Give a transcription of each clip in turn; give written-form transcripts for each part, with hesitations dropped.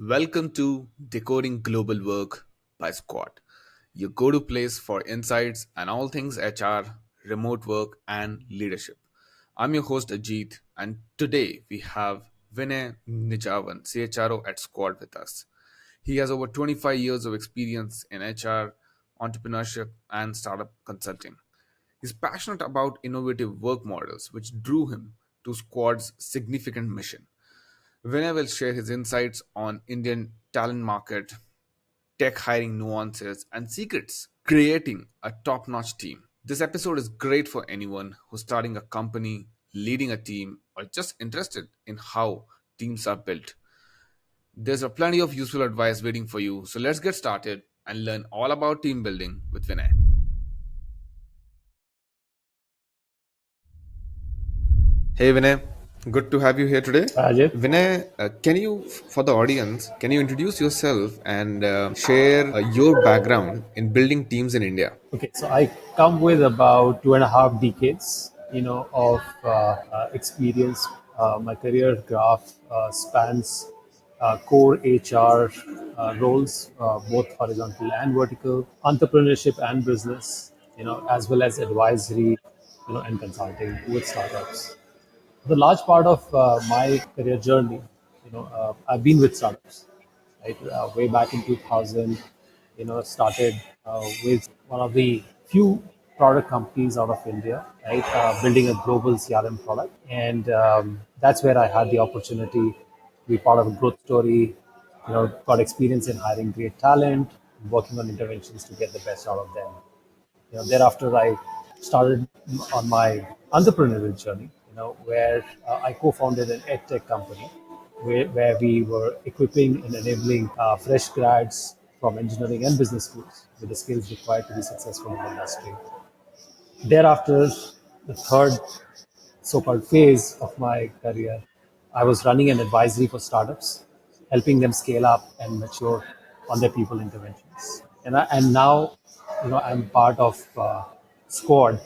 Welcome to Decoding Global Work by Squad, your go to place for insights and all things HR, remote work, and leadership. I'm your host Ajit, and today we have Vinay Nijavan, CHRO at Squad, with us. He has over 25 years of experience in HR, entrepreneurship, and startup consulting. He's passionate about innovative work models, which drew him to Squad's significant mission. Vinay will share his insights on Indian talent market, tech hiring nuances, and secrets creating a top-notch team. This episode is great for anyone who's starting a company, leading a team, or just interested in how teams are built. There's a plenty of useful advice waiting for you, so let's get started and learn all about team building with Vinay. Hey Vinay, good to have you here today. Ajit. Vinay, for the audience, can you introduce yourself and share your background in building teams in India? Okay, so I come with about 2.5 decades, of experience. My career graph spans core HR roles, both horizontal and vertical, entrepreneurship and business, as well as advisory, and consulting with startups. The large part of my career journey, I've been with startups, right? Way back in 2000, started with one of the few product companies out of India, right? Building a global CRM product. And that's where I had the opportunity to be part of a growth story, got experience in hiring great talent, working on interventions to get the best out of them. Thereafter I started on my entrepreneurial journey, where I co-founded an edtech company where we were equipping and enabling fresh grads from engineering and business schools with the skills required to be successful in the industry. Thereafter, the third so-called phase of my career, I was running an advisory for startups, helping them scale up and mature on their people interventions. And now, I'm part of Squad,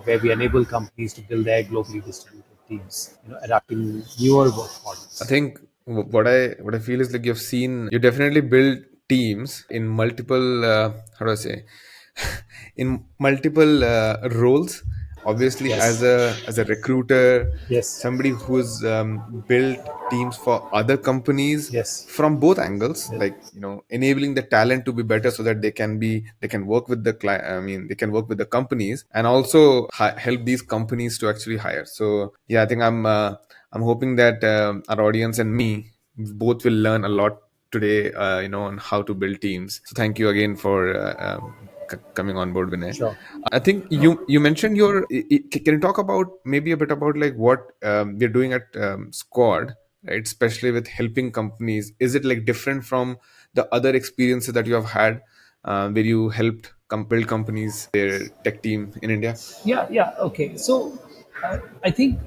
where we enable companies to build their globally distributed teams, adapting newer work I models. think what I feel is like you definitely build teams in multiple how do I say in multiple roles. Obviously, as Yes. a recruiter, Yes. somebody who's built teams for other companies Yes. from both angles, Yes. like enabling the talent to be better so that they can work with the client. I mean, they can work with the companies and also help these companies to actually hire. So yeah, I think I'm hoping that our audience and me both will learn a lot today, on how to build teams. So thank you again for coming on board, Vinay. Sure. I think you mentioned Can you talk about maybe a bit about like what we're doing at Squad, right? Especially with helping companies. Is it like different from the other experiences that you have had, where you helped build companies, their tech team in India? Yeah. Yeah. Okay. So, I think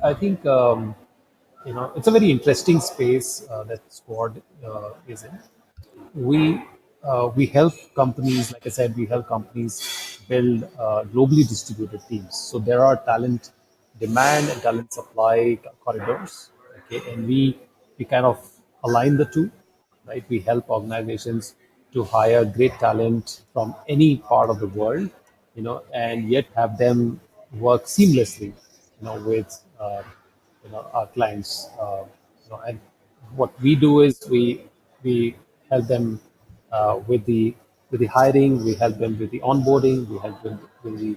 it's a very interesting space that Squad is in. We help companies, like I said, we help companies build globally distributed teams. So there are talent demand and talent supply corridors. Okay, and we kind of align the two, right? We help organizations to hire great talent from any part of the world, and yet have them work seamlessly, with our clients. And what we do is we help them with the hiring, we help them with the onboarding, we help them with the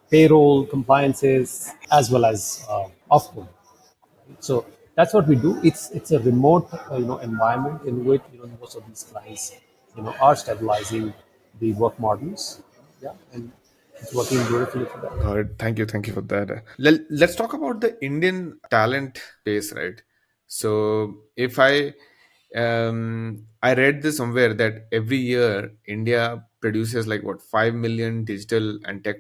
payroll compliances as well as offboarding. So that's what we do. It's a remote environment in which most of these clients are stabilizing the work models. Yeah, and it's working beautifully for them. Got it. Thank you for that. Let's talk about the Indian talent base, right? So, if I read this somewhere that every year India produces like what 5 million digital and tech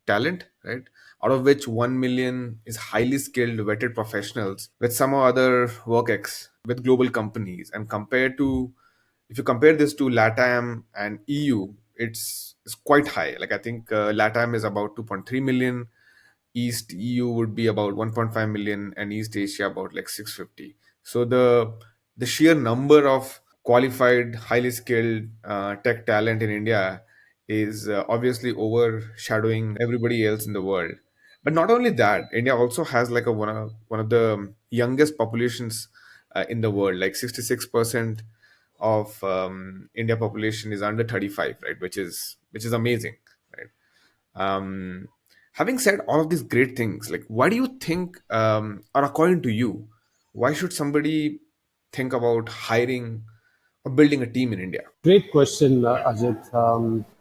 talent, right? Out of which 1 million is highly skilled, vetted professionals with some other work ex with global companies. And compared to if you compare this to LATAM and EU, it's quite high. Like I think LATAM is about 2.3 million, East EU would be about 1.5 million, and East Asia about like 650. So the sheer number of qualified, highly skilled tech talent in India is obviously overshadowing everybody else in the world. But not only that, India also has like a one of the youngest populations in the world. Like 66% of India population is under 35, right? Which is amazing, right? Um, Having said all of these great things, like why do you think, or according to you, why should somebody think about hiring or building a team in India? Great question, Ajit.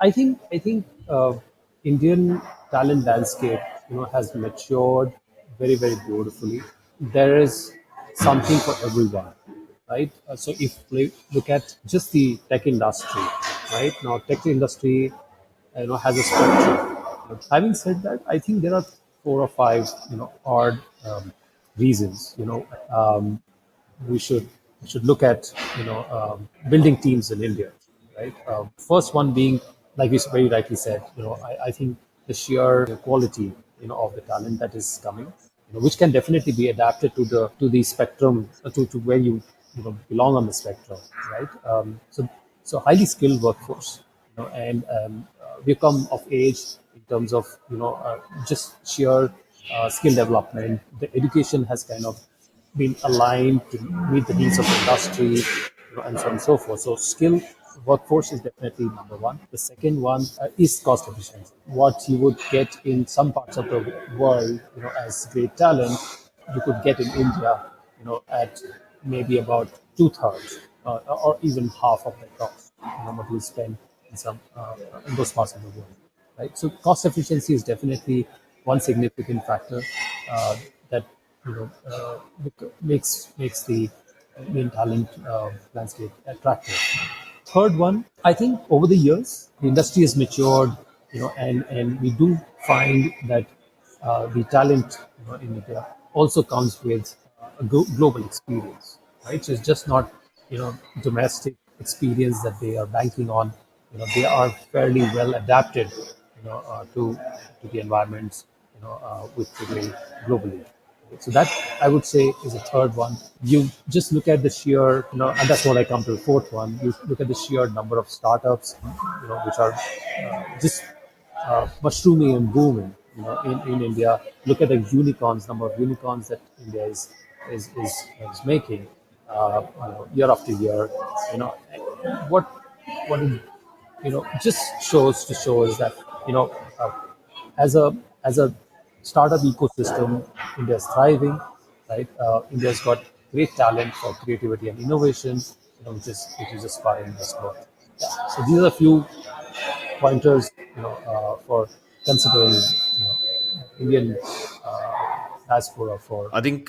I think Indian talent landscape, has matured very, very beautifully. There is something for everyone, right? So if we look at just the tech industry, right now, tech industry, has a spectrum. Having said that, I think there are four or five, odd reasons, we should we should look at building teams in India, right? First one being, like you very rightly said, I think the sheer quality of the talent that is coming, which can definitely be adapted to the spectrum, to where you belong on the spectrum, right? So highly skilled workforce, and we come of age in terms of just sheer skill development. The education has kind of been aligned to meet the needs of the industry, and so on and so forth. So skill workforce is definitely number one. The second one is cost efficiency. What you would get in some parts of the world, as great talent, you could get in India, at maybe about two-thirds, or even half of the cost, what you spend in those parts of the world, right? So cost efficiency is definitely one significant factor that makes the Indian talent landscape attractive. Third one, I think over the years the industry has matured, and we do find that the talent, in India also comes with a global experience, right? So it's just not domestic experience that they are banking on. They are fairly well adapted, to the environments, with today globally. So that, I would say, is a third one. You just look at the sheer, and that's what I come to the fourth one. You look at the sheer number of startups, which are just mushrooming and booming, in India. Look at the unicorns, number of unicorns that India is making, year after year. You know, what what it, just shows to show is that, uh, as a startup ecosystem, India is thriving, right? India's got great talent for creativity and innovation, which is just firing this growth. Yeah. So these are a few pointers, for considering, Indian diaspora for. I think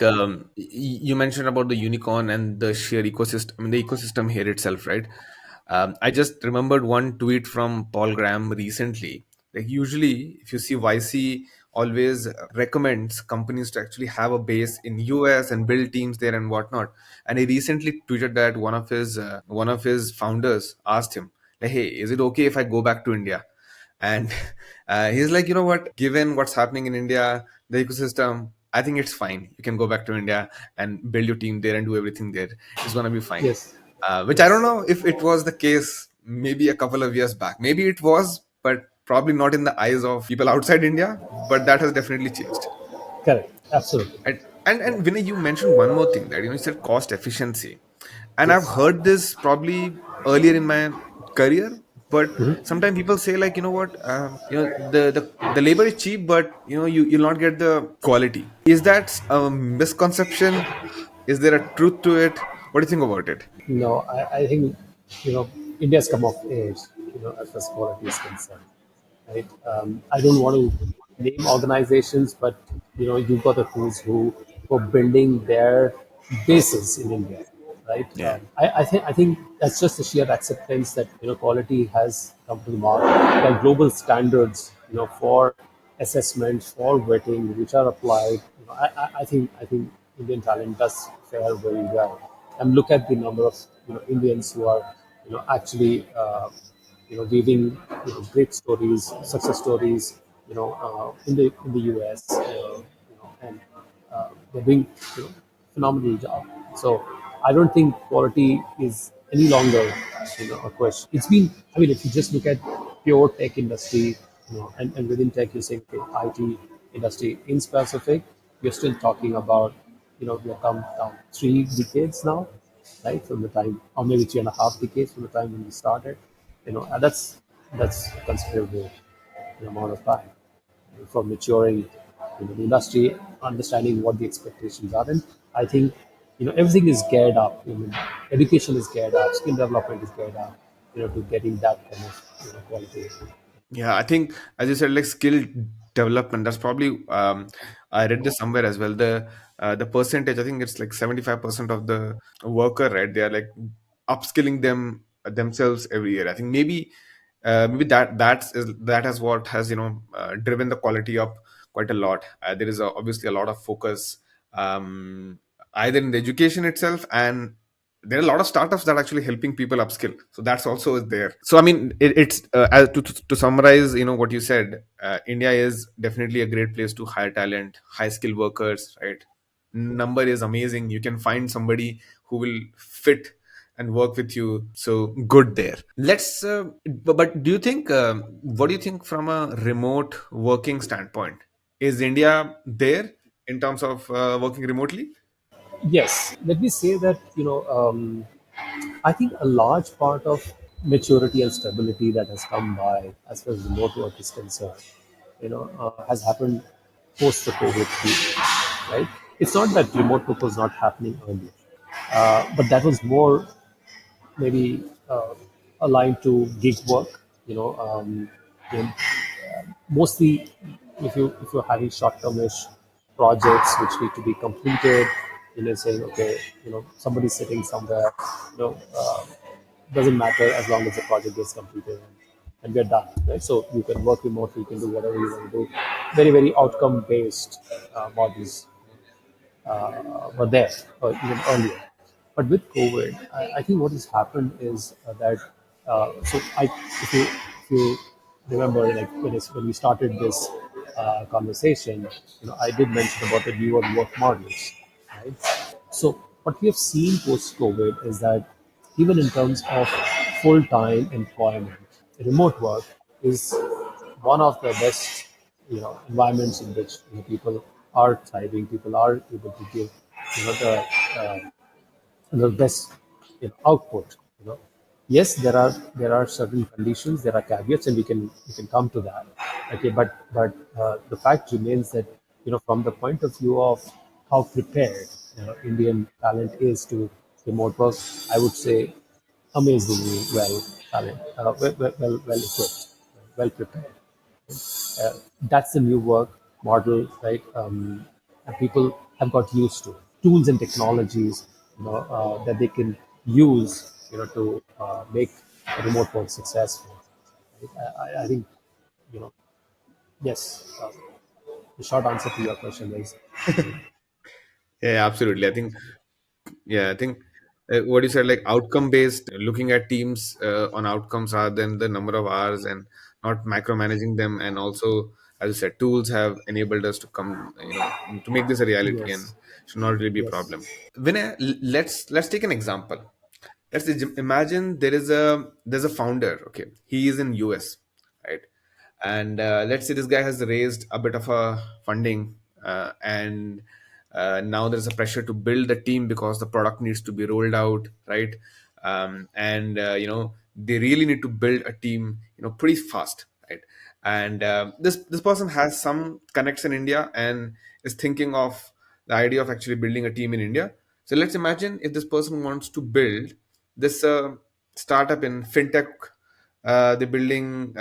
you mentioned about the unicorn and the sheer ecosystem, I mean, the ecosystem here itself, right? I just remembered one tweet from Paul Graham recently. Like, usually, if you see YC always recommends companies to actually have a base in US and build teams there and whatnot. And he recently tweeted that one of his founders asked him, like, "Hey, is it okay if I go back to India?" And he's like, you know what, given what's happening in India, the ecosystem, I think it's fine. You can go back to India and build your team there and do everything there. It's going to be fine. Yes, Which I don't yes, know if it was the case maybe a couple of years back. Maybe it was, but probably not in the eyes of people outside India. But that has definitely changed. correct, absolutely, And Vinay, you mentioned one more thing, that you said cost efficiency, and I've yes. heard this probably earlier in my career. But sometimes people say, like, you know what, the labor is cheap, but you'll not get the quality. Is that a misconception? Is there a truth to it? What do you think about it? No, I think, India's come of age, as far as quality is concerned, right? I don't want to name organizations, but you've got the who's who are building their bases in India, right? Yeah. I think that's just the sheer acceptance that quality has come to the mark. There are global standards, for assessments, for vetting, which are applied. I think Indian talent does fare very well. And look at the number of Indians who are actually weaving great stories, success stories, in the US, and they're doing phenomenal job. So I don't think quality is any longer, a question. It's been, I mean, if you just look at pure tech industry, and within tech, you're saying okay, IT industry in specific, you're still talking about, we have come down 3 decades now, right, from the time, or maybe 3.5 decades from the time when we started, and that's a considerable amount of time for maturing the industry, understanding what the expectations are. And I think everything is geared up. Education is geared up, skill development is geared up, to getting that kind of quality. Yeah, I think as you said, like skill development. That's probably I read this somewhere as well. The percentage, I think it's like 75% of the worker, right? They are like upskilling themselves every year. I think maybe that has what has driven the quality up quite a lot. There is obviously a lot of focus um, either in the education itself, and there are a lot of startups that are actually helping people upskill, so that's also there. So I mean it's to summarize what you said, India is definitely a great place to hire talent, high skill workers, right? Number is amazing, you can find somebody who will fit and work with you, so good there. Let's but do you think what do you think from a remote working standpoint? Is India there in terms of working remotely? Yes, let me say that I think a large part of maturity and stability that has come by as far as remote work is concerned, has happened post the COVID period, right? It's not that remote work was not happening earlier, but that was more maybe aligned to gig work. In mostly if you're having short-termish projects which need to be completed, saying okay, somebody's sitting somewhere, doesn't matter as long as the project gets completed and we're done, right? So you can work remotely, you can do whatever you want to do. Very, very outcome based models were there even earlier. But with COVID, I think what has happened is that if you remember, like when we started this conversation, I did mention about the newer work models, right? So what we have seen post COVID is that even in terms of full time employment, remote work is one of the best environments in which people are thriving, people are able to give the best output. Yes, there are certain conditions, there are caveats, and we can come to that. Okay, but the fact remains that from the point of view of how prepared Indian talent is to remote work, I would say amazingly well talent, well equipped, well prepared. That's the new work model, right? And people have got used to tools and technologies, that they can use, to make remote work successful. I think, you know, yes. The short answer to your question is Yeah, absolutely. I think what you said, like outcome based, looking at teams on outcomes rather than the number of hours, and not micromanaging them. And also, as you said, tools have enabled us to come, to make this a reality, and yes, should not really be a yes, problem. Let's take an example. Imagine there's a founder. Okay, he is in US, right? And let's say this guy has raised a bit of a funding, and now there's a pressure to build the team because the product needs to be rolled out, right? And they really need to build a team pretty fast, right? And this person has some connects in India and is thinking of the idea of actually building a team in India. So let's imagine if this person wants to build this startup in fintech. They're building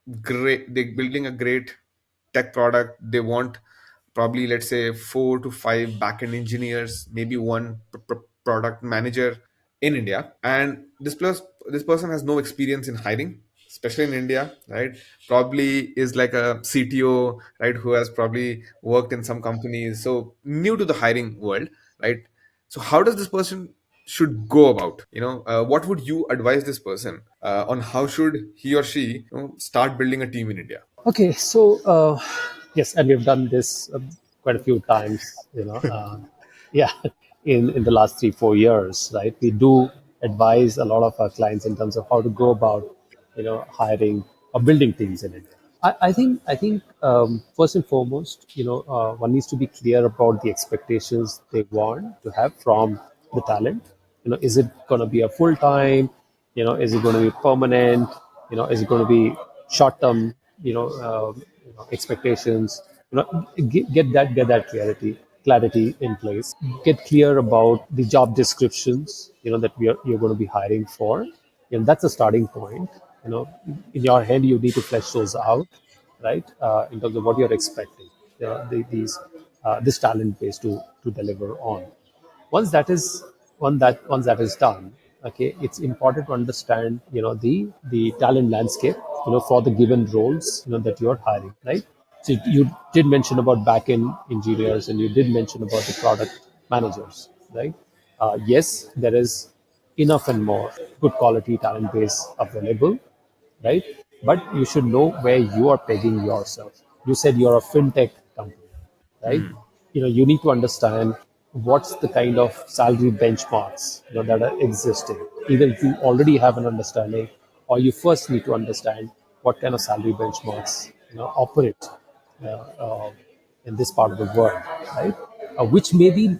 they're building a great tech product. They want probably, let's say, 4 to 5 backend engineers, maybe one product manager in India. And this person has no experience in hiring, especially in India, right? Probably is like a CTO, right, who has probably worked in some companies, so new to the hiring world, right? So how does this person should go about, what would you advise this person on how should he or she start building a team in India? okay. So yes, and we've done this quite a few times. Yeah, in the last 3 4 years, right? We do. advise a lot of our clients in terms of how to go about, hiring or building teams in India. I think first and foremost, one needs to be clear about the expectations they want to have from the talent. Is it going to be a full time? Is it going to be permanent? Is it going to be short term? Expectations. Get that clarity in place. Get clear about the job descriptions. That you're going to be hiring for. That's a starting point. In your head, you need to flesh those out, right? In terms of what you're expecting, this talent base to deliver on. Once that is once that is done, okay, it's important to understand, the talent landscape, for the given roles, that you're hiring, right? So you did mention about back-end engineers, and you did mention about the product managers, right? Yes, there is enough and more good quality talent base available, right? But you should know where you are pegging yourself. You said you're a fintech company, right? You need to understand what's the kind of salary benchmarks, that are existing. Either you already have an understanding, or you first need to understand what kind of salary benchmarks, operate uh, uh, in this part of the world, right? Which may be,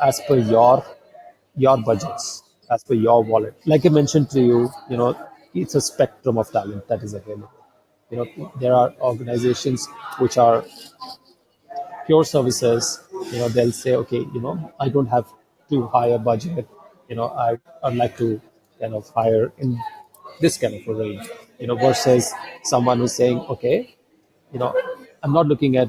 as per your budgets, as per your wallet. Like I mentioned to you, it's a spectrum of talent that is available. There are organizations which are pure services. They'll say, okay, I don't have too high a budget. I'd like to kind of hire in this kind of a range. Versus someone who's saying, okay, you know, I'm not looking at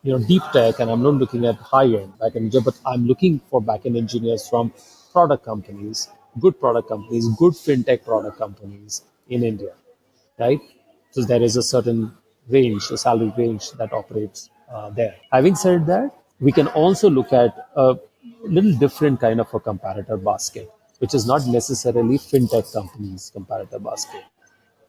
deep tech, and I'm not looking at high end back end, but I'm looking for back end engineers from product companies, good fintech product companies in India, right? So there is a certain range, a salary range that operates there. Having said that, we can also look at a little different kind of a comparator basket, which is not necessarily fintech companies' comparator basket,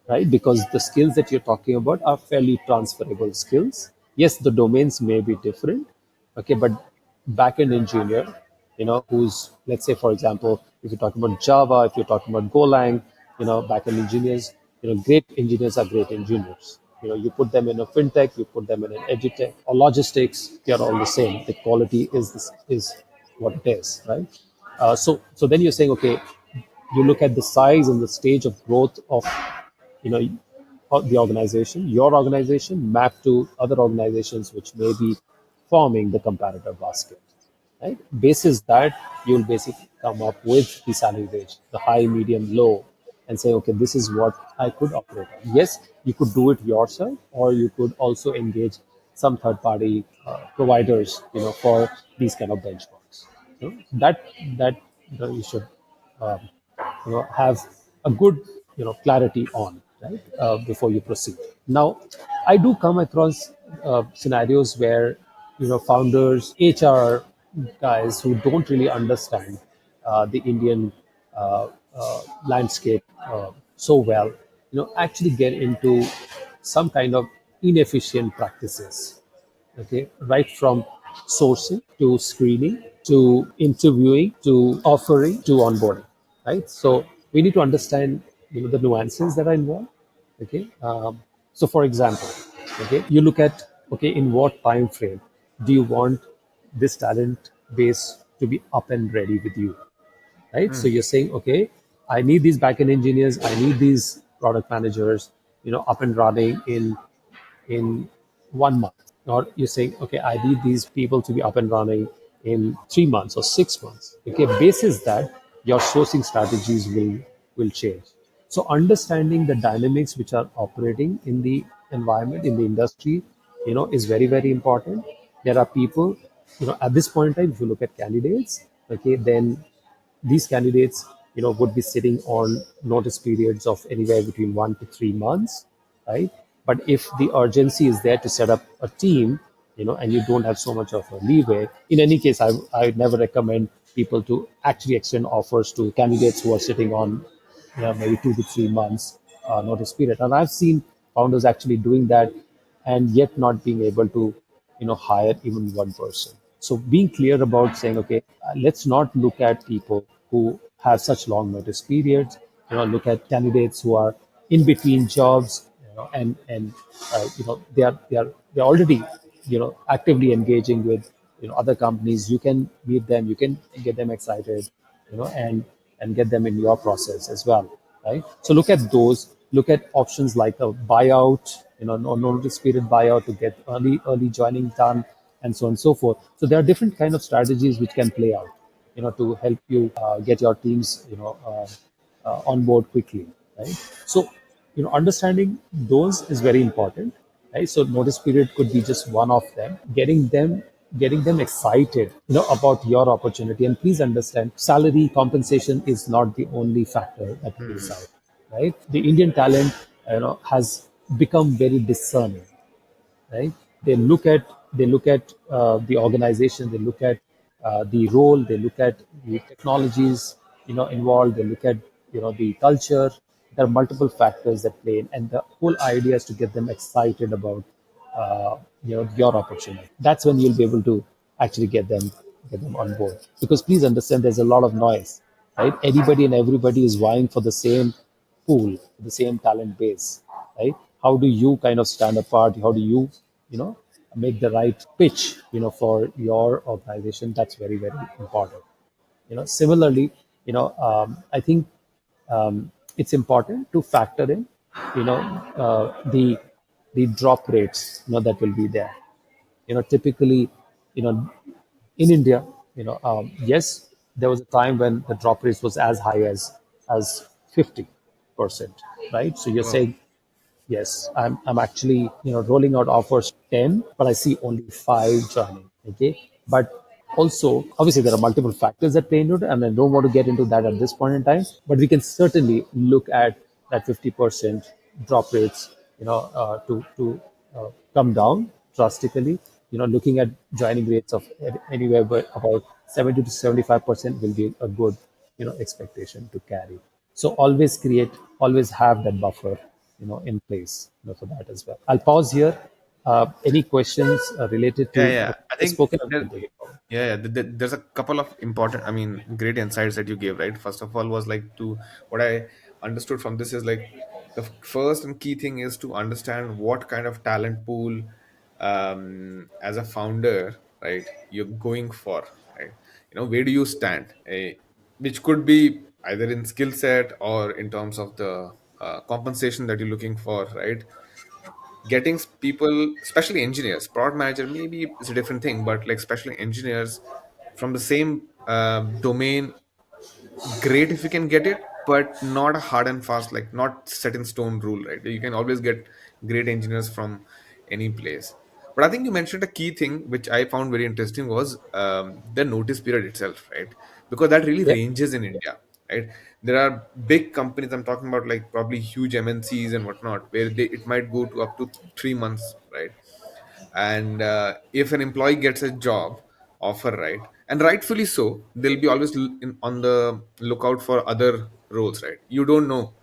right? Because the skills that you're talking about are fairly transferable skills. Yes, the domains may be different, okay, but backend engineer, who's, let's say, for example, if you're talking about Java, if you're talking about Golang, backend engineers, great engineers are great engineers. You put them in a fintech, you put them in an edutech or logistics, they're all the same. The quality is what it is, right? So then you're saying, okay, you look at the size and the stage of growth of you know the organization, your organization, mapped to other organizations which may be forming the comparator basket, right? Basis that, you'll basically come up with the salary range, the high, medium, low, and say, okay, this is what I could operate on. Yes, you could do it yourself, or you could also engage some third party providers, for these kind of benchmarks. That you should um, have a good clarity on, right, before you proceed. Now, I do come across scenarios where founders, HR guys who don't really understand the Indian landscape so well, actually get into some kind of inefficient practices, okay, right from sourcing to screening to interviewing to offering to onboarding, right? So we need to understand the nuances that are involved, okay. So for example, okay, you look at, okay, in what time frame do you want this talent base to be up and ready with you, right? So you're saying, okay, I need these backend engineers, I need these product managers, up and running in 1 month. Or you're saying, okay, I need these people to be up and running in 3 months or 6 months. Okay, basis that, your sourcing strategies will change. So understanding the dynamics which are operating in the environment, in the industry, is very, very important. There are people, at this point in time, if you look at candidates, okay, then these candidates, would be sitting on notice periods of anywhere between 1 to 3 months, right? But if the urgency is there to set up a team, and you don't have so much of a leeway, in any case, I would never recommend people to actually extend offers to candidates who are sitting on, maybe 2 to 3 months notice period. And I've seen founders actually doing that, and yet not being able to, hire even one person. So being clear about saying, okay, let's not look at people who have such long notice periods. Look at candidates who are in between jobs, and they're already actively engaging with other companies. You can meet them, you can get them excited, and get them in your process as well, right? So look at those. Look at options like a buyout, no notice period buyout to get early joining done, and so on and so forth. So there are different kind of strategies which can play out, to help you get your teams, on board quickly, right? So, understanding those is very important, right? So notice period could be just one of them. Getting them excited, about your opportunity. And please understand, salary compensation is not the only factor that plays out, right? The Indian talent, has become very discerning, right? They look at the organization, they look at the role, they look at the technologies involved, they look at the culture. There are multiple factors that play in, and the whole idea is to get them excited about your opportunity. That's when you'll be able to actually get them on board. Because please understand, there's a lot of noise, right? Anybody and everybody is vying for the same pool, the same talent base, right? How do you kind of stand apart? How do you know, make the right pitch, for your organization? That's very, very important. Similarly, I think it's important to factor in, the drop rates, that will be there. Typically, you know, in India, yes, there was a time when the drop rate was as high as 50%, right? So you're Wow. saying, yes, I'm actually rolling out offers 10, but I see only 5 joining. Okay, but also obviously there are multiple factors that play into it, and I don't want to get into that at this point in time. But we can certainly look at that 50% drop rates, to come down drastically. Looking at joining rates of anywhere but about 70 to 75% will be a good expectation to carry. So always have that buffer, in place, for that as well. I'll pause here. Any questions related Yeah, to yeah. what I I think spoken? We there, can take it forward. yeah, yeah. There's a couple of important, I mean, great insights that you gave, right? First of all, was like to what I understood from this is like the first and key thing is to understand what kind of talent pool, as a founder, right, you're going for, right? Where do you stand? Which could be either in skill set or in terms of the compensation that you're looking for, right? Getting people, especially engineers, product manager maybe is a different thing, but like especially engineers from the same domain, great if you can get it, but not a hard and fast, like not set in stone rule, right? You can always get great engineers from any place. But I think you mentioned a key thing which I found very interesting was the notice period itself, right? Because that really Yep. ranges in India, right? There are big companies, I'm talking about like probably huge MNCs and whatnot, where it might go to up to 3 months, right? And if an employee gets a job offer, right, and rightfully so, they'll be always on the lookout for other roles, right? You don't know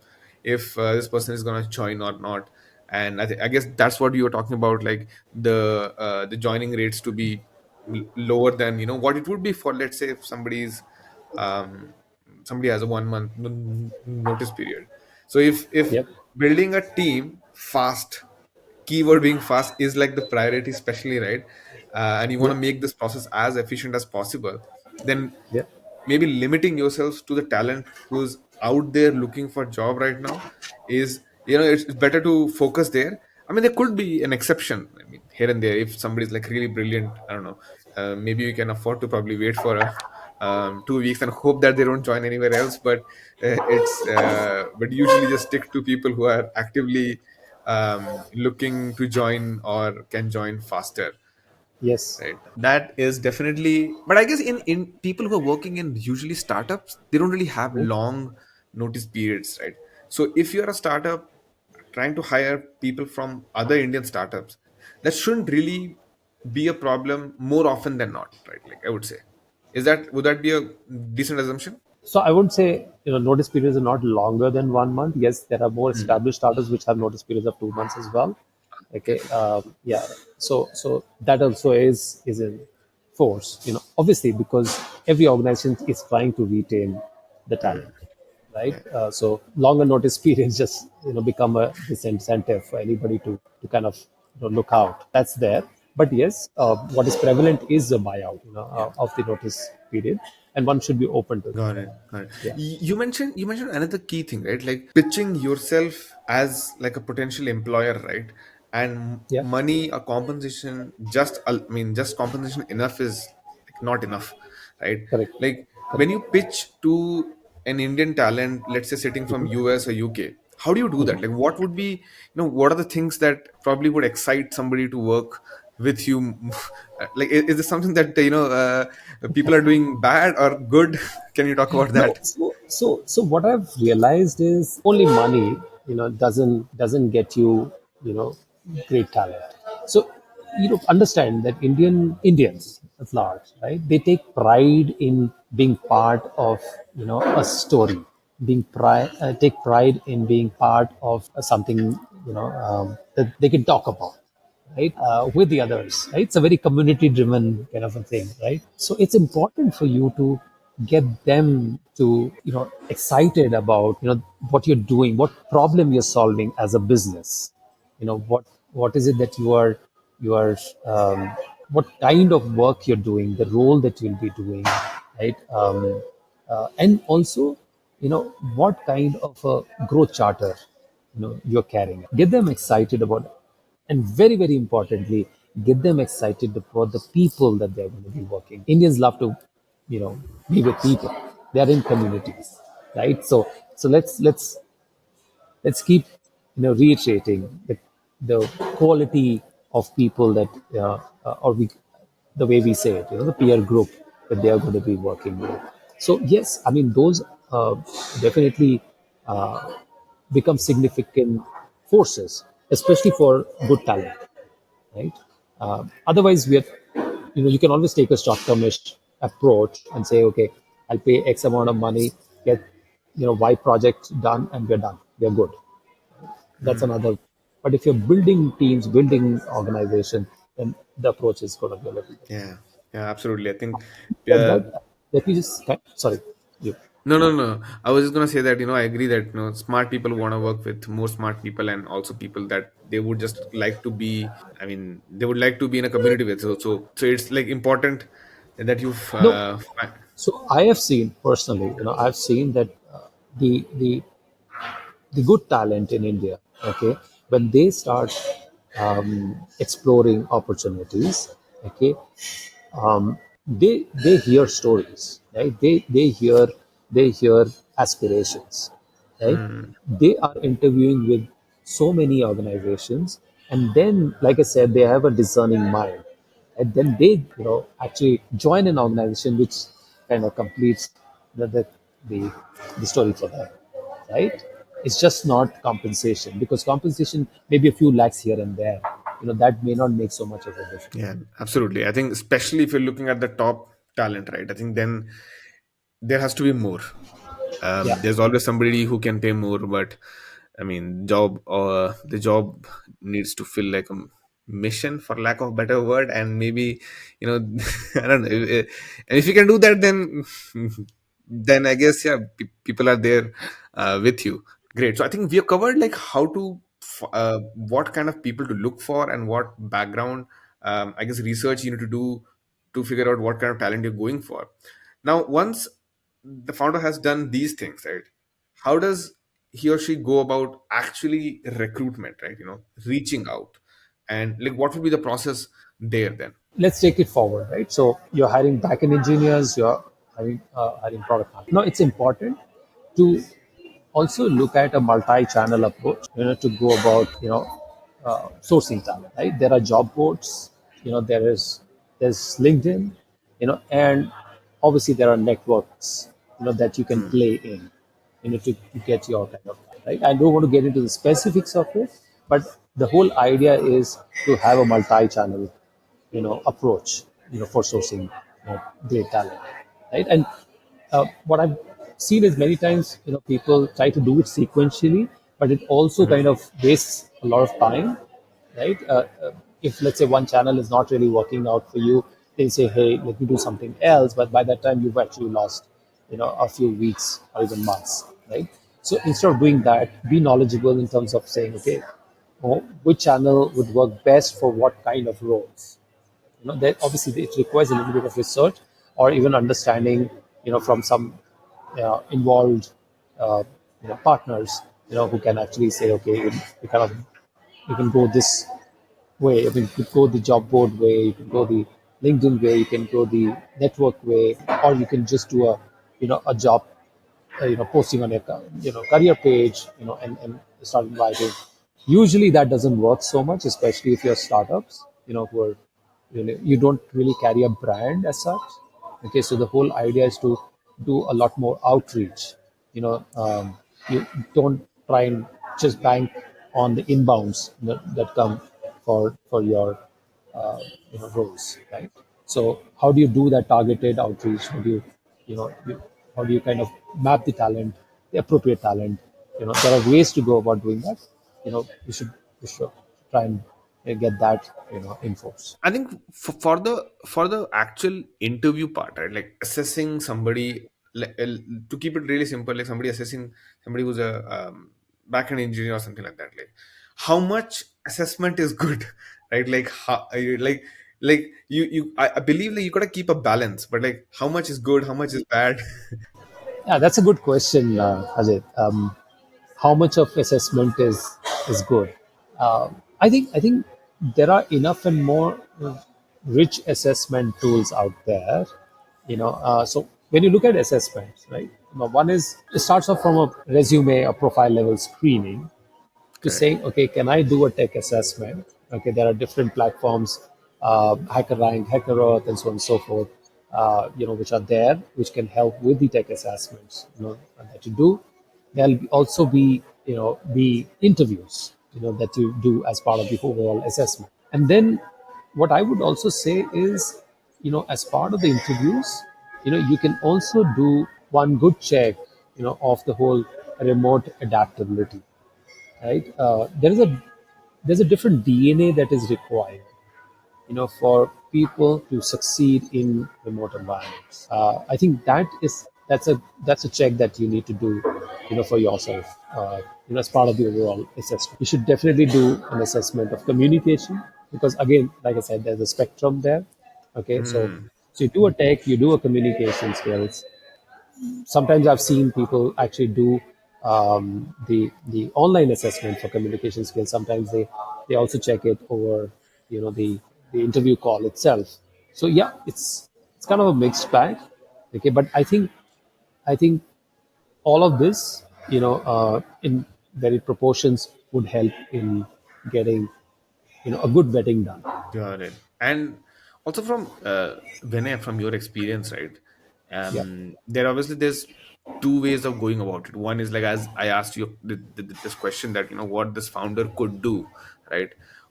if this person is going to join or not. And I guess that's what you were talking about, like the joining rates to be lower than what it would be for, let's say, if um, somebody has a 1 month notice period. So if Yep. building a team fast, keyword being fast is like the priority, especially, right? And you want to Yep. make this process as efficient as possible, then Yep. maybe limiting yourselves to the talent who's out there looking for job right now is, it's better to focus there. I mean, there could be an exception, I mean, here and there, if somebody's like really brilliant, I don't know, maybe you can afford to probably wait for 2 weeks and hope that they don't join anywhere else. But but usually just stick to people who are actively looking to join or can join faster, Yes. right? That is definitely, but I guess in people who are working in usually startups, they don't really have Yep. long notice periods, right? So if you're a startup trying to hire people from other Indian startups, that shouldn't really be a problem more often than not, right? Like, I would say, would that be a decent assumption? So I would say, notice periods are not longer than 1 month. Yes, there are more Hmm. established startups which have notice periods of 2 months as well. Okay. Okay. Yeah. So that also is in force. Obviously, because every organization is trying to retain, the talent, right? Yeah. So longer notice periods just become a disincentive for anybody to kind of look out. That's there, but yes, what is prevalent is a buyout, Yeah. of the notice period, and one should be open to that. Got it. Got it. Yeah, You mentioned another key thing, right? Like pitching yourself as like a potential employer, right? And yeah, money or compensation, I mean, just compensation enough is like not enough, right? correct, Like when correct. you pitch to an Indian talent, let's say sitting from US or UK, how do you do that? Like what would be, what are the things that probably would excite somebody to work with you? Like, is this something that, people are doing bad or good? Can you talk about No, that? so what I've realized is only money, doesn't get you, you know, great talent. So, understand that Indians at large, right? They take pride in being part of, a story, take pride in being part of something, that they can talk about, right? With the others, right? It's a very community driven kind of a thing, right? So it's important for you to get them to, excited about, what you're doing, what problem you're solving as a business. What is it that you are what kind of work you're doing, the role that you'll be doing, right? And also, what kind of a growth charter, you're carrying. Get them excited about it, and very very importantly, get them excited about the people that they're going to be working. Indians love to, be with people. They are in communities, right? So let's keep, reiterating the quality of people that, or we the way we say it, the peer group that they are going to be working with. So yes, I mean those, definitely, uh, become significant forces, especially for good talent, right? Otherwise, you can always take a short-termish approach and say, okay, I'll pay X amount of money, get, Y project done, and we're done. We're good. That's Hmm. another. But if you're building teams, building organization, then the approach is going to be a little different. Yeah, yeah, absolutely. I think, Said yeah. that, let me just, sorry, you. No, no, no. I was just gonna say that, I agree that, smart people want to work with more smart people, and also people that they would just like to be. I mean, they would like to be in a community with. So it's like important that you No, so I have seen personally, I've seen that, the good talent in India, okay, when they start, exploring opportunities, okay, they hear stories, right? They hear aspirations, right? Hmm. They are interviewing with so many organizations, and then, like I said, they have a discerning mind, and then they, actually join an organization which kind of completes the, the story for them, right? It's just not compensation, because compensation maybe a few lakhs here and there, that may not make so much of a difference. Yeah, absolutely. I think especially if you're looking at the top talent, right? I think then there has to be more. Yeah. There's always somebody who can pay more, but I mean, the job needs to feel like a mission, for lack of better word, and maybe, I don't know. And if you can do that, then then I guess, yeah, people are there with you. Great. So I think we have covered like how to, what kind of people to look for and what background, I guess, research you need to do to figure out what kind of talent you're going for. Now, once the founder has done these things, right? How does he or she go about actually recruitment, right? Reaching out, and like what would be the process there then? Let's take it forward, right? So you're hiring backend engineers, you're hiring product managers. Now it's important to also look at a multi-channel approach, to go about, sourcing talent, right? There are job boards, there's LinkedIn, and obviously there are networks, that you can Hmm. play in, to get your kind of, right. I don't want to get into the specifics of it, but the whole idea is to have a multi-channel, approach, for sourcing, great talent, right? And what I've seen is many times, people try to do it sequentially, but it also Hmm. kind of wastes a lot of time, right? If let's say one channel is not really working out for you, they say, hey, let me do something else, but by that time you've actually lost, a few weeks or even months, right? So instead of doing that, be knowledgeable in terms of saying, okay, which channel would work best for what kind of roles. That obviously it requires a little bit of research or even understanding, from some involved uh, partners, who can actually say, okay, you kind of you can go this way. I mean, you could go the job board way, you can go the LinkedIn way, you can go the network way, or you can just do a job posting on your career page, and start inviting. Usually that doesn't work so much, especially if you're startups, who are you don't really carry a brand as such. Okay, so the whole idea is to do a lot more outreach. You don't try and just bank on the inbounds that come for your roles, right? So how do you do that targeted outreach? How do how do you kind of map the talent, the appropriate talent? There are ways to go about doing that. You should try and get that in force. I think for the actual interview part, right? Like assessing somebody, like, to keep it really simple, like somebody assessing somebody who's a backend engineer or something like that. Like, how much assessment is good, right? Like, like I believe like you gotta keep a balance, but like, how much is good, how much is bad? Yeah, that's a good question, Ajay. How much of assessment is good? I think there are enough and more rich assessment tools out there. So when you look at assessments, right? One is it starts off from a resume, a profile level screening, to Correct. saying, okay, can I do a tech assessment? Okay, there are different platforms, HackerRank, HackerEarth, and so on and so forth, which are there, which can help with the tech assessments, that you do. There'll also be interviews, that you do as part of the overall assessment. And then what I would also say is, as part of the interviews, you can also do one good check, of the whole remote adaptability, right? There's a different DNA that is required, for people to succeed in remote environments. I think that's a check that you need to do, for yourself, as part of the overall assessment. You should definitely do an assessment of communication because, again, like I said, there's a spectrum there. Okay, Hmm. so you do a tech, you do a communication skills. Sometimes I've seen people actually do the online assessment for communication skills. Sometimes they also check it over the interview call itself. So yeah, it's kind of a mixed bag. Okay, but I think all of this, in varied proportions, would help in getting a good vetting done. Got it. And also from Vinay, from your experience, right? Yeah, There's two ways of going about it. One is like, as I asked you this question, that what this founder could do, right?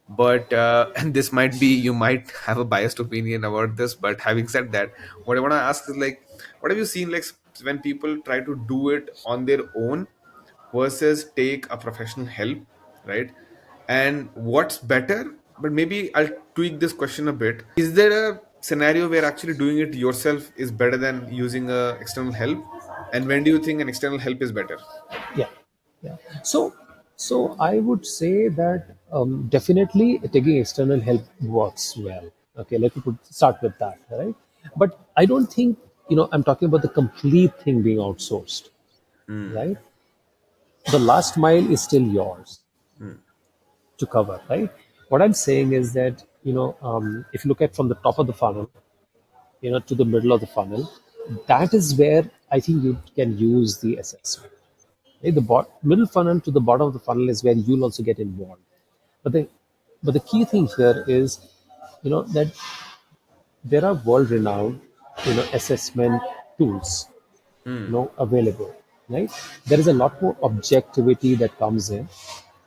But and this might be, you might have a biased opinion about this, but having said that, what I want to ask is like, what have you seen like when people try to do it on their own versus take a professional help, right? And what's better? But maybe I'll tweak this question a bit. Is there a scenario where actually doing it yourself is better than using a external help? And when do you think an external help is better? yeah, yeah. So I would say that definitely taking external help works well. Okay, let me start with that, right? But I don't think I'm talking about the complete thing being outsourced, Hmm. right? The last mile is still yours Hmm. to cover, right? What I'm saying is that if you look at from the top of the funnel, to the middle of the funnel, that is where I think you can use the assessment. Right? The middle funnel to the bottom of the funnel is where you'll also get involved. But the key thing here is, that there are world-renowned, assessment tools, Hmm. available, right? There is a lot more objectivity that comes in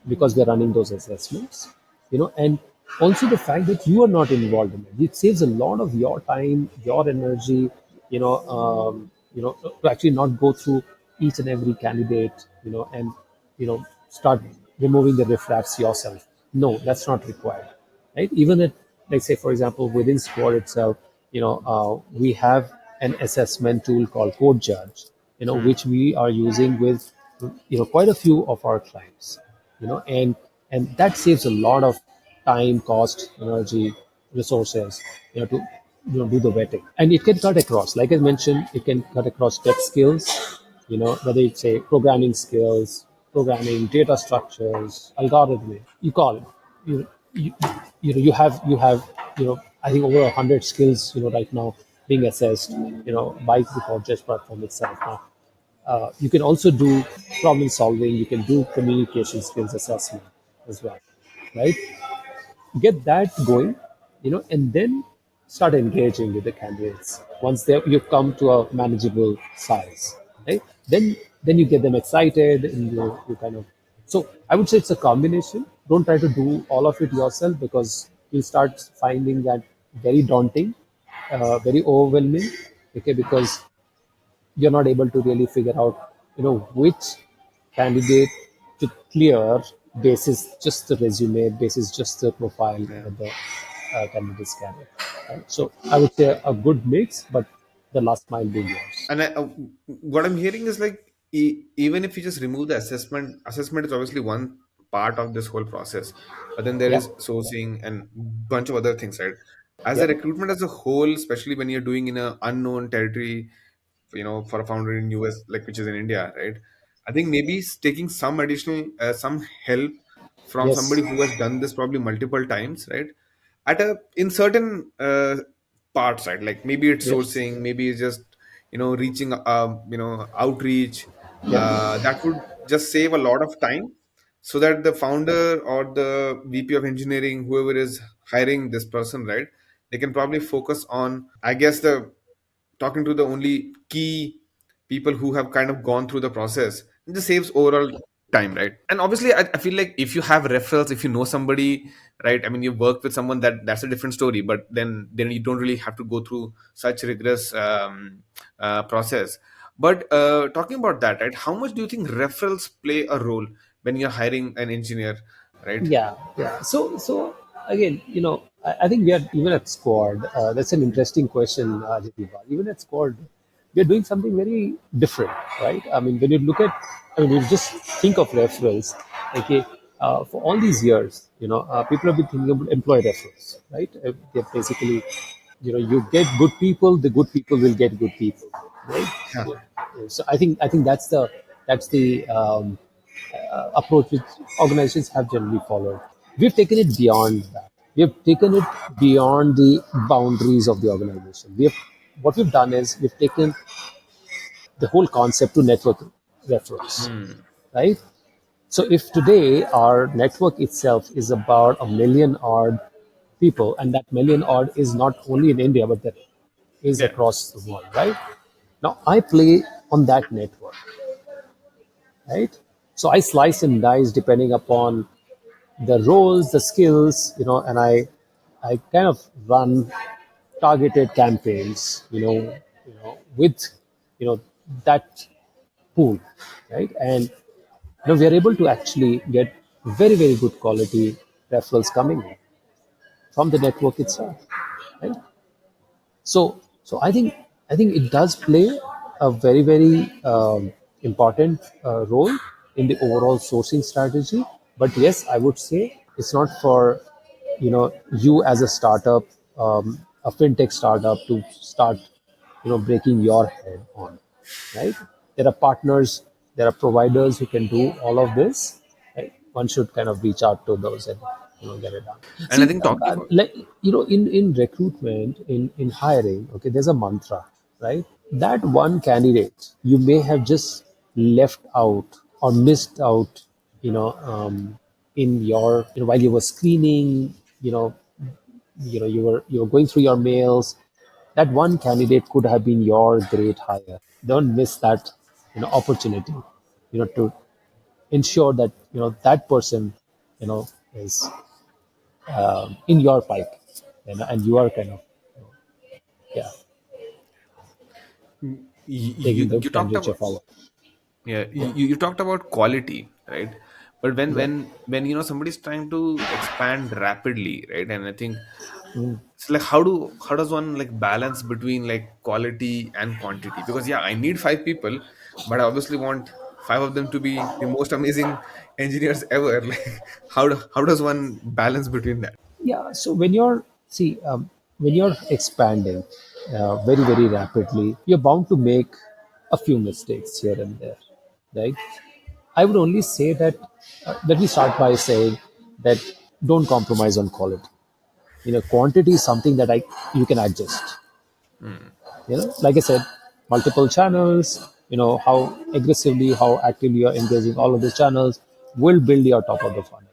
because we're running those assessments, and also the fact that you are not involved in it. It saves a lot of your time, your energy, to actually not go through each and every candidate, and start removing the riffraffs yourself. No, that's not required, right? Even at, like, say, for example, within Squad itself, we have an assessment tool called Code Judge, Hmm. which we are using with quite a few of our clients, and that saves a lot of time, cost, energy, resources, to do the vetting. And it can cut across, like I mentioned, it can cut across tech skills, whether it's say programming skills, programming, data structures, algorithmic, you call it. You, you, you have I think over 100 skills right now being assessed by the Contest platform itself. Now, you can also do problem solving. You can do communication skills assessment as well, right? Get that going, and then start engaging with the candidates once you've come to a manageable size, right? Then you get them excited, and you kind of. So I would say it's a combination. Don't try to do all of it yourself, because you'll start finding that very daunting, very overwhelming. Okay, because you're not able to really figure out, which candidate to clear basis just the resume, basis just the profile Yeah. that the candidates carry. Right? So I would say a good mix, but the last mile being yours. And what I'm hearing is like, even if you just remove the assessment is obviously one part of this whole process, but then there Yeah, is sourcing and bunch of other things, right? As a yeah, recruitment as a whole, especially when you're doing in a unknown territory, for a founder in US, like which is in India, right? I think maybe taking some additional some help from yes, somebody who has done this probably multiple times, right? At a in certain parts, right? Like maybe it's yes, sourcing, maybe it's just reaching outreach, yeah, that would just save a lot of time, so that the founder or the VP of engineering, whoever is hiring this person, right, they can probably focus on, I guess, the talking to the only key people who have kind of gone through the process. It just saves overall time, right? And obviously, I feel like if you have referrals, if you know somebody, right, I mean, you work with someone, that's a different story, but then you don't really have to go through such rigorous process. But talking about that, right, how much do you think referrals play a role when you're hiring an engineer, right? yeah. So again, I think we are even at Squad. That's an interesting question, Jyotiba. Even at Squad, we are doing something very different, right? I mean, when you look at, I mean, you just think of referrals. Okay, for all these years, people have been thinking about employee referrals, right? They're basically, you get good people, the good people will get good people, right? Yeah. So I think that's the approach which organizations have generally followed. We've taken it beyond that. We have taken it beyond the boundaries of the organization. What we've done is we've taken the whole concept to network reference, Hmm. right? So if today our network itself is about a million odd people, and that million odd is not only in India but that is Yeah. across the world, right? Now I play on that network, right? So I slice and dice depending upon the roles, the skills, and I kind of run targeted campaigns, with that pool, right? And we are able to actually get very very good quality referrals coming in from the network itself, right? So I think it does play a very very important role in the overall sourcing strategy. But yes, I would say it's not for you as a startup, a fintech startup, to start breaking your head on, right? There are partners, there are providers who can do all of this, right? One should kind of reach out to those and get it done. And I See, think talking about, like in recruitment, in hiring, okay, there's a mantra, right? That one candidate you may have just left out or missed out, in your while you were screening, you were going through your mails. That one candidate could have been your great hire. Don't miss that opportunity, to ensure that that person is in your pipe, and you are kind of yeah taking the you talked temperature about, forward. yeah, Yeah, you talked about quality, right? But when yeah, when when somebody's trying to expand rapidly, right? And I think So like how does one like balance between like quality and quantity? Because yeah, I need five people, but I obviously want five of them to be the most amazing engineers ever. Like how does one balance between that? Yeah. So when you're see when you're expanding very rapidly, you're bound to make a few mistakes here and there, right? I would only say that let me start by saying that don't compromise on quality. Quantity is something that I you can adjust. Hmm. Like I said, multiple channels. How aggressively, how actively you're engaging all of the channels will build your top of the funnel.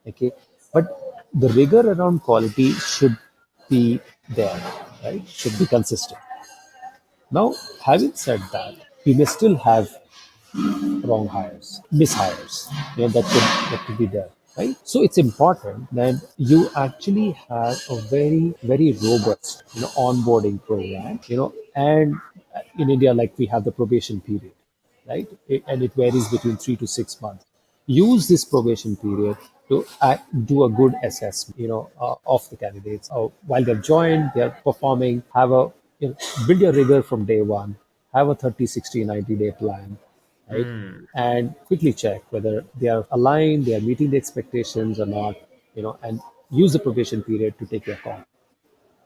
Okay, but the rigor around quality should be there, right? Should be consistent. Now, having said that, we may still have wrong hires, mishires, that could be there, right? So it's important that you actually have a very robust, onboarding program, and in India, like we have the probation period, right? And it varies between 3 to 6 months. Use this probation period to do a good assessment, of the candidates. While they've joined, they're performing, build your rigor from day one, have a 30, 60, 90-day plan, right? Hmm. And quickly check whether they are aligned, they are meeting the expectations or not, and use the probation period to take your call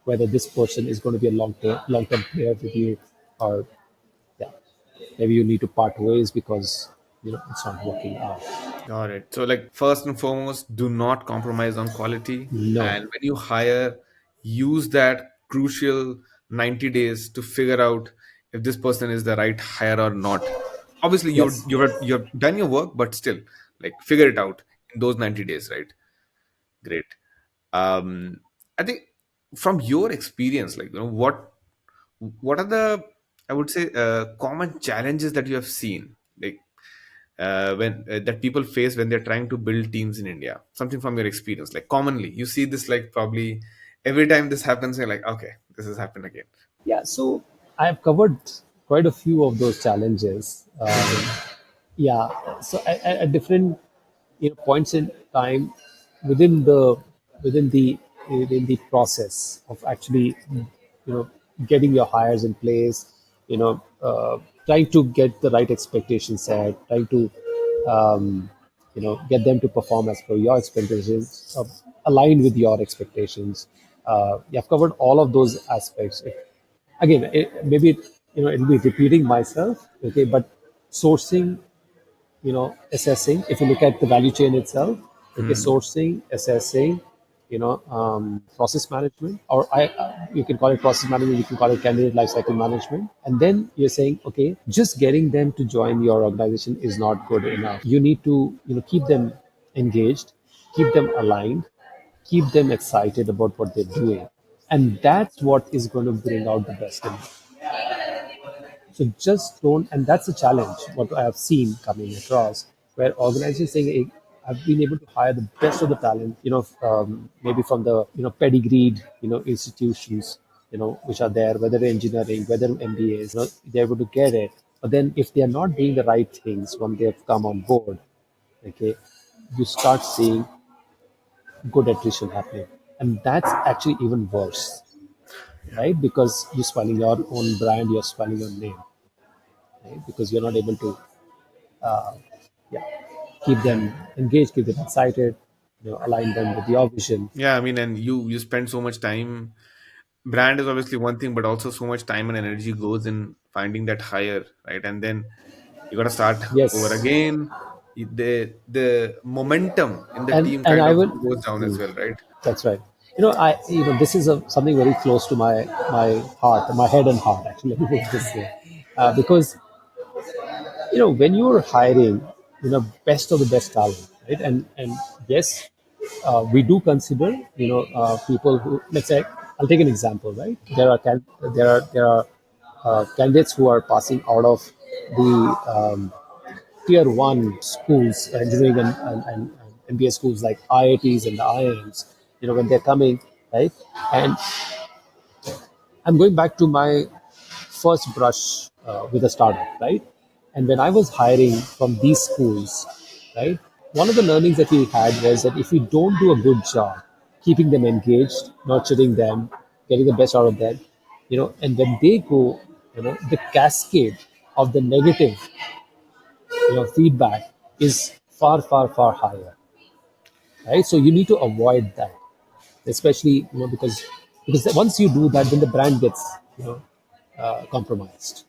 whether this person is going to be a long term player with you, or yeah, maybe you need to part ways because it's not working out. Got it. So, like, first and foremost, do not compromise on quality. No. And when you hire, use that crucial 90 days to figure out if this person is the right hire or not. Obviously, Yes. you've done your work, but still, like, figure it out in those 90 days, right? Great. Um, I think from your experience, like, what are the, I would say, common challenges that you have seen? Like, when that people face when they're trying to build teams in India? Something from your experience, like commonly you see this, like probably every time this happens, you're like, okay, this has happened again. Yeah, so I have covered quite a few of those challenges. Yeah, so at different points in time within the within the within the process of actually getting your hires in place, trying to get the right expectations set, trying to get them to perform as per your expectations, aligned with your expectations. You have covered all of those aspects. Again, maybe it'll be repeating myself, okay, but sourcing, assessing, if you look at the value chain itself, okay, Hmm. sourcing, assessing, process management, or you can call it process management, you can call it candidate lifecycle management. And then you're saying, okay, just getting them to join your organization is not good enough. You need to, keep them engaged, keep them aligned, keep them excited about what they're doing. And that's what is going to bring out the best in them. So just don't, and that's a challenge. What I have seen coming across, where organizations saying, hey, "I've been able to hire the best of the talent, maybe from the pedigreed, institutions, which are there, whether engineering, whether MBAs, they're able to get it. But then if they are not doing the right things when they've come on board, okay, you start seeing good attrition happening, and that's actually even worse, Yeah. right? Because you're spoiling your own brand, you're spoiling your name, right? Because you're not able to yeah, keep them engaged, keep them excited, align them with your vision. Yeah, I mean, and you spend so much time. Brand is obviously one thing, but also so much time and energy goes in finding that hire, right? And then you got to start over Yes, again. The momentum in the and team and kind I of will. goes down Hmm, as well, right? that's right. This is something very close to my heart, my head and heart. Actually, let me put it this way, because when you're hiring, best of the best talent, right? And yes, we do consider, people who, let's say, I'll take an example, right? There are candidates who are passing out of the tier one schools, engineering and MBA schools like IITs and the IIMs. When they're coming, right? And I'm going back to my first brush with a startup, right? And when I was hiring from these schools, right, one of the learnings that we had was that if we don't do a good job, keeping them engaged, nurturing them, getting the best out of them, and when they go, the cascade of the negative, feedback is far, far, far higher, right? So you need to avoid that, especially, because once you do that, then the brand gets, compromised,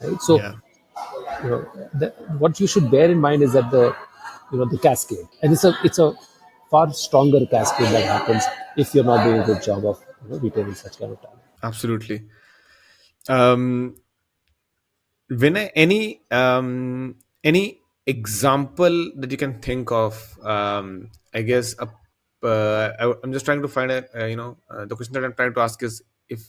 right? So, Yeah, what you should bear in mind is that the cascade, and it's a far stronger cascade that happens if you're not doing a good job of retaining such kind of talent. absolutely. Um, when any example that you can think of, I guess I'm just trying to find a the question that I'm trying to ask is if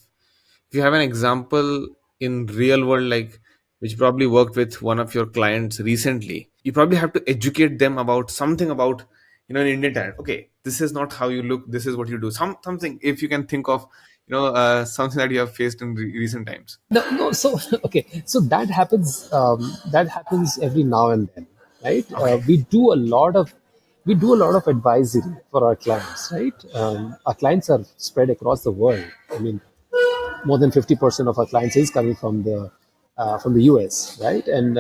you have an example in real world, like which probably worked with one of your clients recently, you probably have to educate them about something about an Indian talent. Okay, this is not how you look, this is what you do, something, if you can think of something that you have faced in recent times. No, no. So okay, so that happens. That happens every now and then, right? Okay. We do a lot of advisory for our clients, right? Our clients are spread across the world. I mean, more than 50% of our clients is coming from the US, right? And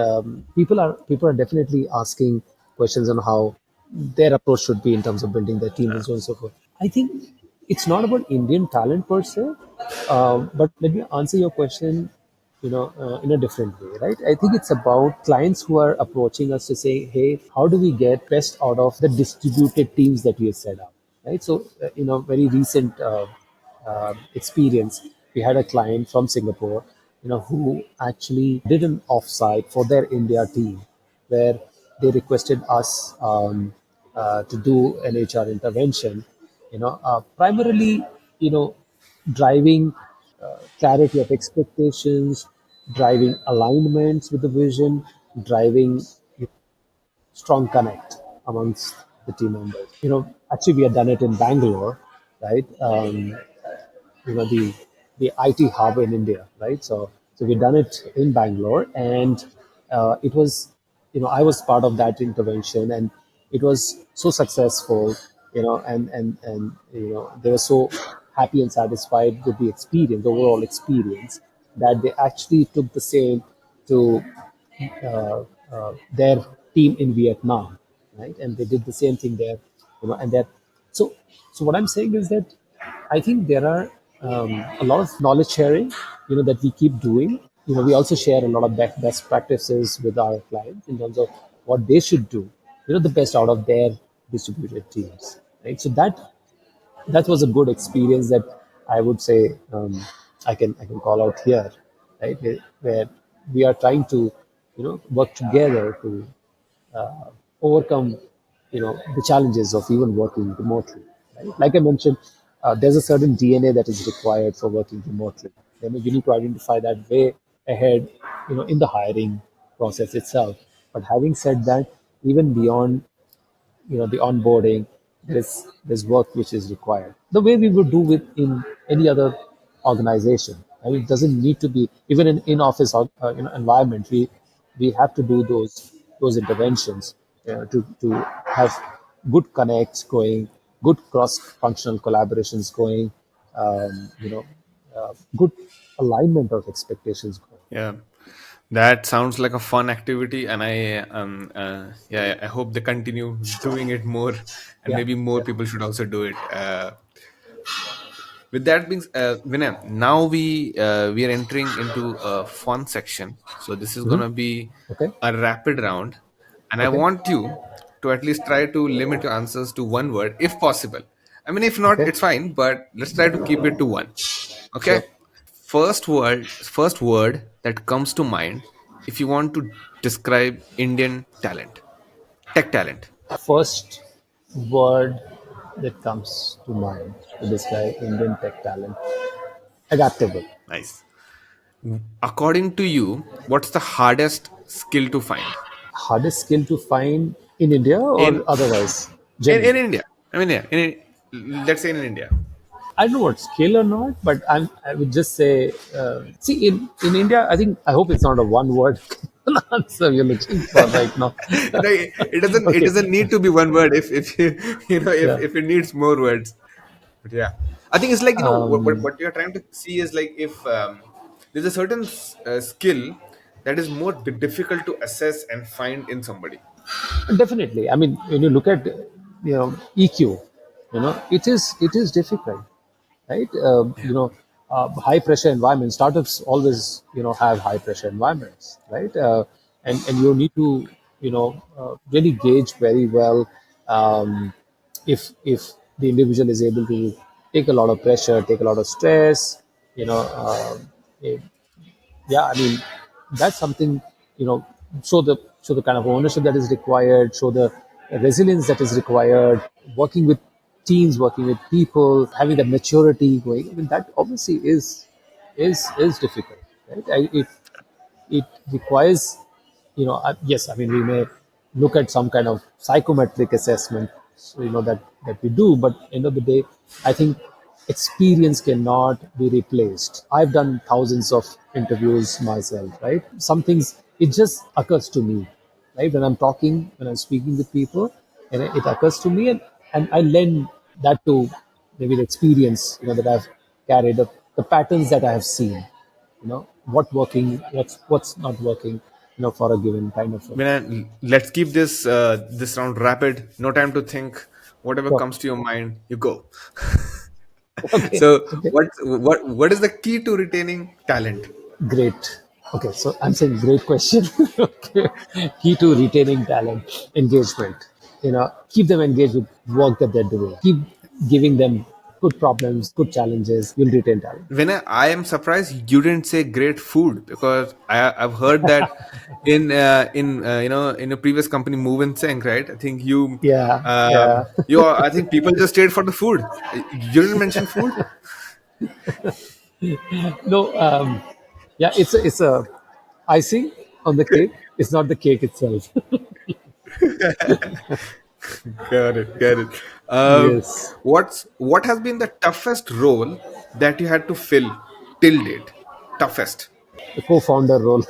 people are definitely asking questions on how their approach should be in terms of building their teams and so on and so forth. I think it's not about Indian talent per se, but let me answer your question, in a different way, right? I think it's about clients who are approaching us to say, hey, how do we get best out of the distributed teams that we have set up, right? So, very recent experience, we had a client from Singapore, who actually did an offsite for their India team, where they requested us to do an HR intervention, primarily, driving clarity of expectations, driving alignments with the vision, driving strong connect amongst the team members. Actually, we had done it in Bangalore, right? The IT hub in India, right? So we done it in Bangalore, and it was, I was part of that intervention, and it was so successful, and they were so happy and satisfied with the experience, the overall experience, that they actually took the same to their team in Vietnam, right? And they did the same thing there, and that. So, so what I'm saying is that I think there are a lot of knowledge sharing, that we keep doing. We also share a lot of best practices with our clients in terms of what they should do, the best out of their distributed teams, right? So that was a good experience that I would say, I can call out here, right? Where we are trying to work together to overcome the challenges of even working remotely. Right? Like I mentioned, there's a certain DNA that is required for working remotely. Then you need to identify that way ahead, in the hiring process itself. But having said that, even beyond the onboarding, there's work which is required the way we would do with in any other organization. I mean, it doesn't need to be even in office environment. We have to do those interventions to have good connects going, good cross functional collaborations going, good alignment of expectations going. Yeah, that sounds like a fun activity, and yeah, I hope they continue doing it more, and Yeah, maybe more yeah. people should also do it. With that being, Vinay, now we are entering into a fun section. So this is gonna be Okay, a rapid round, and I okay, want you to at least try to limit your answers to one word, if possible. I mean, if not, okay. it's fine, but let's try to keep it to one. Sure. Okay. First word that comes to mind if you want to describe Indian talent, tech talent. First word that comes to mind to describe Indian tech talent: adaptable. Nice. According to you, what's the hardest skill to find Hardest skill to find in India or in otherwise, in generally? India? I mean, yeah, let's say in India. I don't know what skill or not, but I would just say, see, in India, I hope it's not a one word answer you're looking for right now. No, it doesn't Okay, need to be one word if you know yeah. if it needs more words. But yeah, I think it's like, Um, what you're trying to see is like if there's a certain skill that is more difficult to assess and find in somebody. Definitely. I mean, when you look at EQ, it is difficult, right? Yeah. High pressure environments. Startups always have high pressure environments, right? And you need to really gauge very well, if the individual is able to take a lot of pressure, take a lot of stress, you know. Uh, yeah, I mean, that's something, you know show the kind of ownership that is required, show the resilience that is required, working with teams, working with people, having that maturity going. I mean, that obviously is difficult, right? It requires, yes, I mean, we may look at some kind of psychometric assessment, so, that we do, but end of the day, I think experience cannot be replaced. I've done thousands of interviews myself, right? Some things, it just occurs to me, right? When I'm speaking with people, and it occurs to me, and I lend that to maybe the experience, that I've carried, the patterns that I have seen, what working, what's not working, for a given kind of a. Let's keep this round rapid. No time to think. Whatever So, comes to your mind, you go. okay, So, okay, what is the key to retaining talent? great. Okay, so I'm saying great question. Okay, key to retaining talent, engagement. Keep them engaged with work that they're doing. Keep giving them good problems, good challenges. You'll retain talent. I am surprised you didn't say great food, because I've heard that in a previous company, Move and Sync, right? I think Yeah, yeah. I think people just stayed for the food. You didn't mention food. No, yeah, it's a icing on the cake. It's not the cake itself. Got it, got it. Yes. What has been the toughest role that you had to fill till date? Toughest. The co-founder role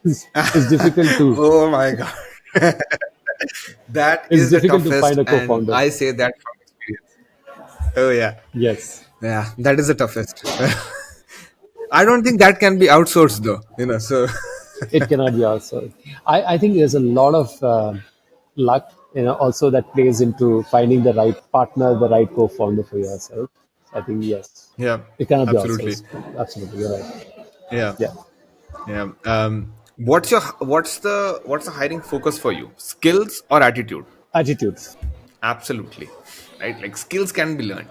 is difficult to Oh my god, that it's is the difficult to find toughest, a and co-founder. I say that from experience. Oh yeah, Yes, yeah, that is the toughest. I don't think that can be outsourced though. So it cannot be also. I think there's a lot of luck, also that plays into finding the right partner, the right co-founder for yourself. I think yes, yeah, it cannot be absolutely. outsourced. Absolutely, you're right. Yeah, Yeah, yeah. What's the hiring focus for you? Skills or attitude? attitudes. Absolutely, right. Like skills can be learned.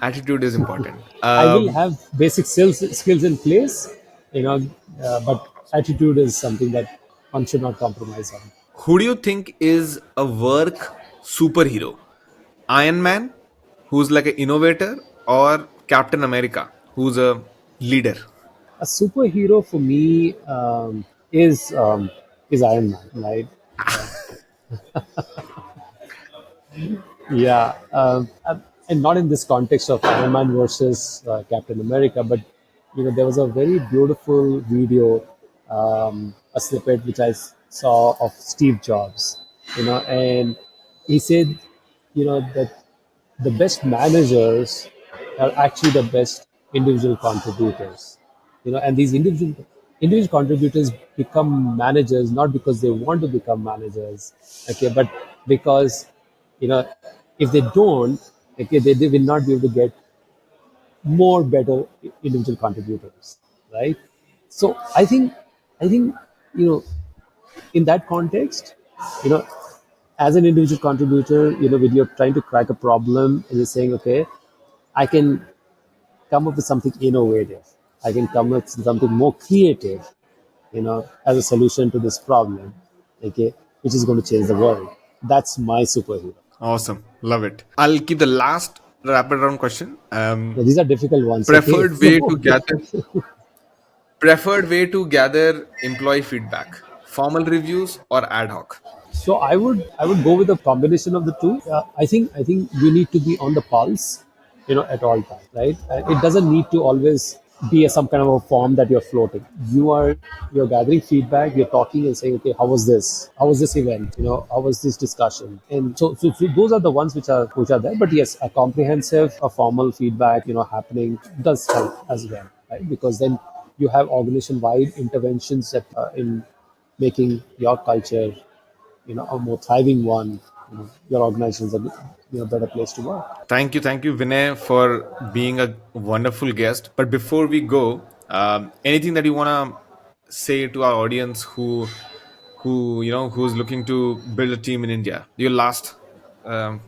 Attitude is important. I will have basic skills in place, but attitude is something that one should not compromise on. Who do you think is a work superhero? Iron Man, who's like an innovator, or Captain America, who's a leader? A superhero for me is Iron Man, right? Uh, yeah, and not in this context of Iron Man versus Captain America, but there was a very beautiful video, a snippet which saw of Steve Jobs, and he said, that the best managers are actually the best individual contributors, and these individual contributors become managers not because they want to become managers, okay, but because, you know if they don't, okay, they will not be able to get more better individual contributors, right? So I think you know in that context, you know as an individual contributor, when you're trying to crack a problem and you're saying, okay, I can come up with something innovative, I can come up with something more creative, as a solution to this problem, okay, which is going to change the world. That's my superhero. Awesome, love it. I'll keep the last rapid round question. Now, these are difficult ones, okay? Preferred way to gather preferred way to gather employee feedback: formal reviews or ad hoc? So I would go with a combination of the two. I think we need to be on the pulse, at all times, right? It doesn't need to always be some kind of a form that you're floating. You're gathering feedback, you're talking and saying, okay, how was this? How was this event? How was this discussion? And so those are the ones which are there. But yes, a comprehensive, a formal feedback, happening does help as well, right? Because then you have organization-wide interventions that in making your culture, a more thriving one. Your organization is a better place to work. Thank you, Vinay, for being a wonderful guest. But before we go, anything that you want to say to our audience who's looking to build a team in India? Your last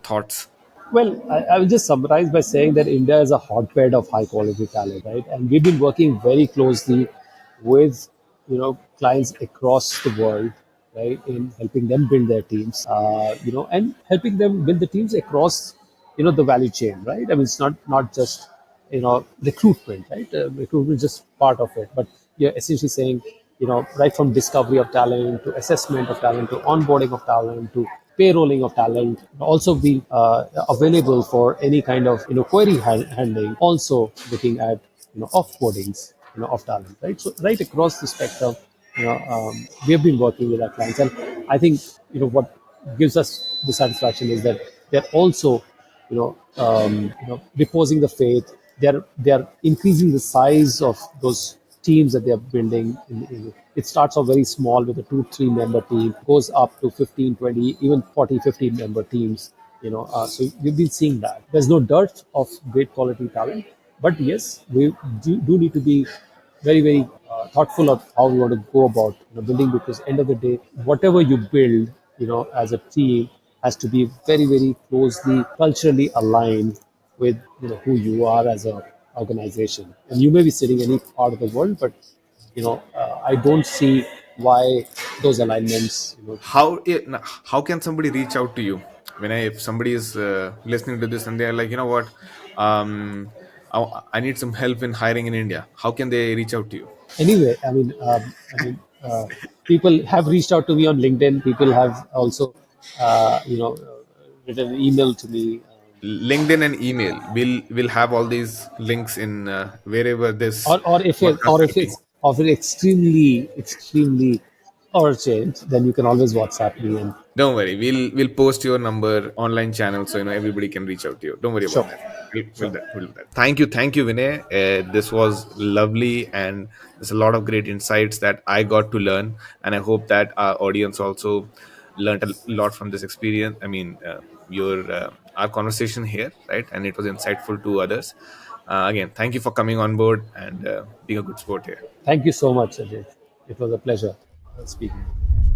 thoughts. Well, I will just summarize by saying that India is a hotbed of high quality talent, right? And we've been working very closely with, clients across the world, right, in helping them build their teams, and helping them build the teams across, the value chain, right? I mean, it's not just, recruitment, right? Recruitment is just part of it, but you're essentially saying, right from discovery of talent to assessment of talent to onboarding of talent to payrolling of talent, also be available for any kind of query handling. Also looking at offboardings of talent, right? So right across the spectrum, we have been working with our clients, and I think what gives us the satisfaction is that they're also reposing the faith. They're increasing the size of those teams that they're building. It starts off very small with a 2 3 member team, goes up to 15 20, even 40 50 member teams. So we've been seeing that there's no dearth of great quality talent, but yes, we do need to be very thoughtful of how we want to go about building, because end of the day, whatever you build as a team has to be very closely culturally aligned with who you are as a organization. And you may be sitting any part of the world, but I don't see why those alignments How can somebody reach out to you when if somebody is listening to this and they're like, you know what, I need some help in hiring in India? How can they reach out to you? anyway. People have reached out to me on LinkedIn. People have also written an email to me. LinkedIn and email. We'll have all these links in wherever this Or podcast if will be. it's extremely urgent, then you can always WhatsApp me. And Don't worry. We'll post your number online channel so everybody can reach out to you. Don't worry about sure, that. sure. We'll do that. Thank you, Vinay. This was lovely, and there's a lot of great insights that I got to learn, and I hope that our audience also learned a lot from this experience. I mean, your our conversation here, right? And it was insightful to others. Again, thank you for coming on board and being a good sport here. Thank you so much, Ajay. It was a pleasure speaking.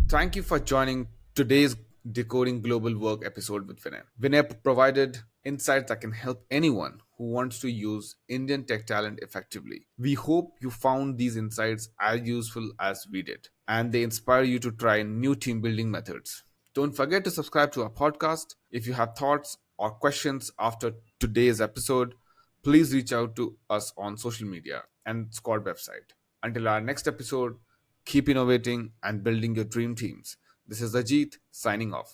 Thank you for joining today's Decoding Global Work episode with Vinay. Vinay provided insights that can help anyone who wants to use Indian tech talent effectively. We hope you found these insights as useful as we did, and they inspire you to try new team building methods. Don't forget to subscribe to our podcast. If you have thoughts or questions after today's episode, please reach out to us on social media and Squad website. Until our next episode, keep innovating and building your dream teams. This is Ajit signing off.